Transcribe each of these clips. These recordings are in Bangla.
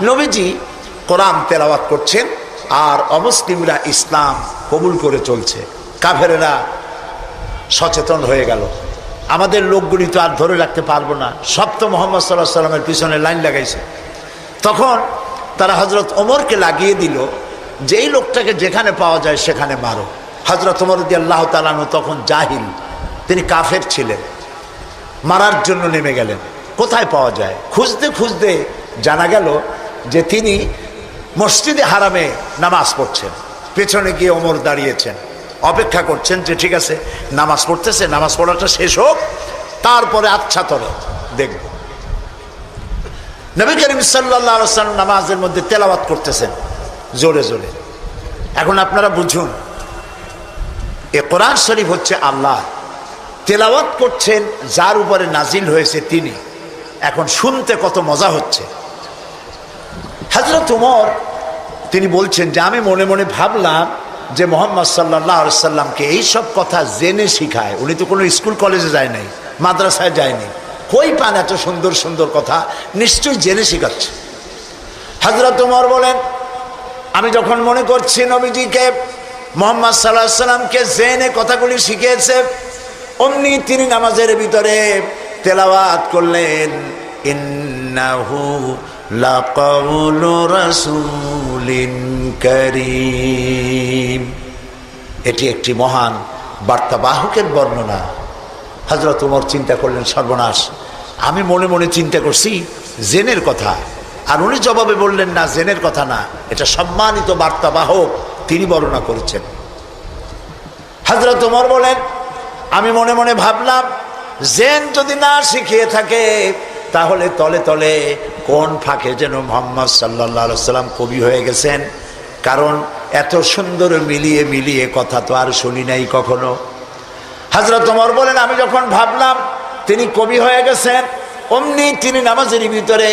নবীজি কোরআন তেলাওয়াত করছেন আর অমুসলিমরা ইসলাম কবুল করে চলছে। কাফেরেরা সচেতন হয়ে গেল, আমাদের লোকগুলি তো আর ধরে রাখতে পারবো না, সব তো মোহাম্মদ সাল্লাল্লাহু আলাইহি ওয়াসাল্লামের পিছনে লাইন লাগাইছে। তখন তারা হযরত ওমরকে লাগিয়ে দিল, যেই লোকটাকে যেখানে পাওয়া যায় সেখানে মারো। হযরত ওমর রাদিয়াল্লাহু তাআলা আনহু তখন জাহিল, তিনি কাফের ছিলেন, মারার জন্য নেমে গেলেন। কোথায় পাওয়া যায় খুঁজতে খুঁজতে জানা গেল যে তিনি মসজিদে হারামে নামাজ পড়ছেন। পেছনে গিয়ে ওমর দাঁড়িয়েছেন, অপেক্ষা করছেন যে ঠিক আছে নামাজ পড়তেছে, নামাজ পড়াটা শেষ হোক, তারপরে আচ্ছা তরে দেখব। নবী করিম সাল্লাল্লাহু আলাইহি ওয়াসাল্লাম নামাজের মধ্যে তেলাওয়াত করতেছেন জোরে জোরে। এখন আপনারা বুঝুন, এ কোরআন শরীফ হচ্ছে আল্লাহ, তেলাওয়াত করছেন যার উপরে নাজিল হয়েছে তিনি। এখন শুনতে কত মজা হচ্ছে। হযরত ওমর তিনি বলছেন যে আমি মনে মনে ভাবলাম যে মুহাম্মদ সাল্লাল্লাহু আলাইহি সাল্লামকে এইসব কথা জেনে শিখায়। উনি তো কোনো স্কুল কলেজে যায় নাই, মাদ্রাসায় যায়নি, কই পান এত সুন্দর সুন্দর কথা, নিশ্চয়ই জেনে শিখাচ্ছে। হযরত ওমর বলেন আমি যখন মনে করছি নবীজিকে মুহাম্মদ সাল্লাল্লাহু আলাইহি সাল্লামকে জেনে কথাগুলি শিখিয়েছে, অমনি তিনি নামাজের ভিতরে তেলাওয়াত করলেন, ইন্নাহু লাকাউলু রাসূলিন কারীম। এটি একটি মহান বার্তাবাহকের বর্ণনা। হযরত ওমর চিন্তা করলেন সর্বনাশ, আমি মনে মনে চিন্তা করছি জেনের কথা, আর উনি জবাবে বললেন না জেনের কথা না, এটা সম্মানিত বার্তাবাহক, তিনি বর্ণনা করেছেন। হযরত ওমর বলেন আমি মনে মনে ভাবলাম জেন যদি না শিখিয়ে থাকে তাহলে তলে তলে কোন ফাঁকে যেন মুহাম্মদ সাল্লাল্লাহু আলাইহি ওয়াসাল্লাম কবি হয়ে গেছেন, কারণ এত সুন্দর মিলিয়ে মিলিয়ে কথা তো আর শুনি নাই কখনো। হযরত ওমর বলেন আমি যখন ভাবলাম তিনি কবি হয়ে গেছেন, অমনি তিনি নামাজের ভিতরে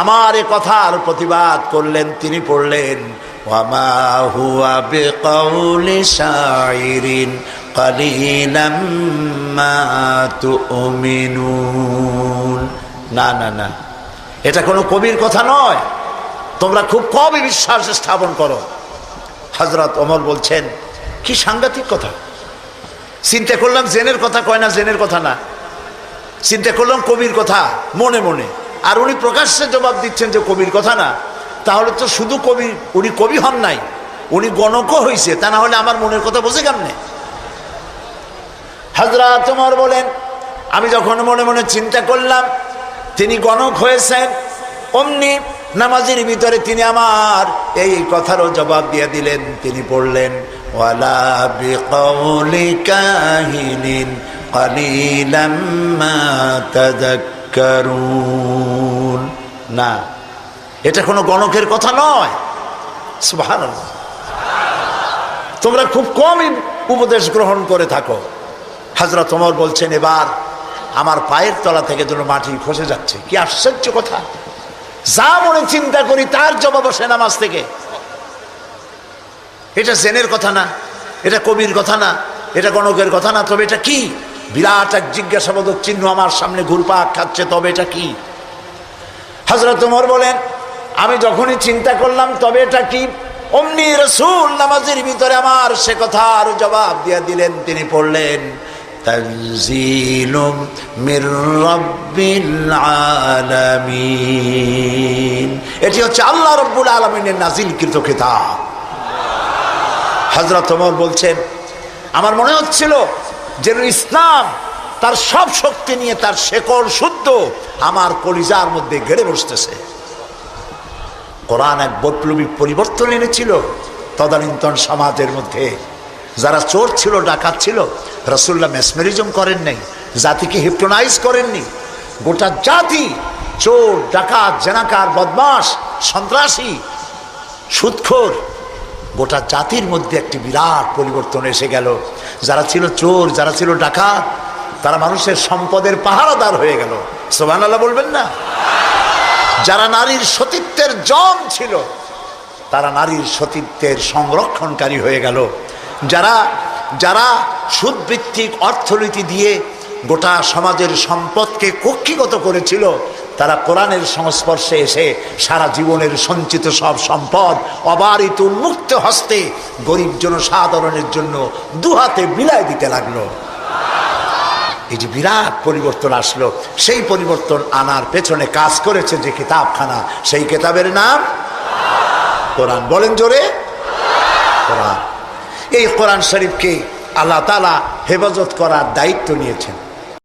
আমার এ কথার প্রতিবাদ করলেন। তিনি পড়লেন ওয়ামা হুয়া বিকাউলি শাইরিন কালিলাম মা তুমিনুন। না না না, এটা কোনো কবির কথা নয়, তোমরা খুব কমই বিশ্বাস স্থাপন করো। হযরত ওমর বলছেন কি সাংঘাতিক কথা, চিন্তা করলাম জেনের কথা কয় না, জেনের কথা না, চিন্তা করলাম কবির কথা মনে মনে, আর উনি প্রকাশ্যে জবাব দিচ্ছেন যে কবির কথা না। তাহলে তো শুধু কবি, উনি কবি হন নাই, উনি গণকও হয়েছে, তা না হলে আমার মনের কথা বোঝে কেমনে? হযরত ওমর বলেন আমি যখন মনে মনে চিন্তা করলাম তিনি গণক হয়েছেন, অমনি নামাজের ভিতরে তিনি আমার এই কথারও জবাব দিয়ে দিলেন। তিনি পড়লেন ওয়ালা বিকাউলি কাহিনিন কালিলাম মা তাযাক্কারুন। না, এটা কোনো গণকের কথা নয়। সুবহানাল্লাহ, তোমরা খুব কমই উপদেশ গ্রহণ করে থাকো। হযরত ওমর বলছেন এবার আমার পায়ের তলা থেকে যেন মাটি খসে যাচ্ছে। কি আশ্চর্য কথা, যা মনে চিন্তা করি তার জবাব আসে নামাজ থেকে। এটা জেনের কথা না, এটা কবির কথা না, এটা গণকের কথা না, তবে এটা কি? বিরাট এক জিজ্ঞাসাবোধক চিহ্ন আমার সামনে ঘুরপাক খাচ্ছে, তবে এটা কি? হযরত ওমর বলেন আমি যখনই চিন্তা করলাম তবে এটা কি, অমনি রাসূল নামাজের ভিতরে আমার সে কথার জবাব দিয়ে দিলেন। তিনি পড়লেন তানজিলুম মির রাব্বিল আলামিন। এটি হচ্ছে আল্লাহ রাব্বুল আলামিনের নাজিলকৃত কিতাব। হযরত ওমর বলছেন আমার মনে হচ্ছিল যে ইসলাম তার সব শক্তি নিয়ে তার শেকড় শুদ্ধ আমার কলিজার মধ্যে গেড়ে বসতেছে। কোরআন এক বৈপ্লবিক পরিবর্তন এনেছিল তদানীন্তন সমাজের মধ্যে। যারা চোর ছিল, ডাকাত ছিল, রাসূলুল্লাহ মেসমেরিজম করেন নাই, জাতিকে হিপনোটাইজ করেননি। গোটা জাতি চোর, ডাকাত, জেনাকার, বদমাশ, সন্ত্রাসী, সুদখোর, গোটা জাতির মধ্যে একটি বিরাট পরিবর্তন এসে গেল। যারা ছিল চোর, যারা ছিল ডাকাত, তারা মানুষের সম্পদের পাহারাদার হয়ে গেল। সুবহানাল্লাহ বলবেন না? যারা নারীর সতীত্বের জম ছিল তারা নারীর সতীত্বের সংরক্ষণকারী হয়ে গেল। যারা সুদভিত্তিক অর্থনীতি দিয়ে গোটা সমাজের সম্পদকে কক্ষিগত করেছিল, তারা কোরআনের সংস্পর্শে এসে সারা জীবনের সঞ্চিত সব সম্পদ অবারিত উন্মুক্ত হস্তে গরিব জনসাধারণের জন্য দুহাতে বিলায় দিতে লাগলো। এই যে বিরাট পরিবর্তন আসলো, সেই পরিবর্তন আনার পেছনে কাজ করেছে যে কিতাবখানা, সেই কিতাবের নাম কোরআন। বলেন জোরে, কোরআন। এই কোরআন শরীফকে আল্লাহ তাআলা হেফাজত করার দায়িত্ব নিয়েছেন।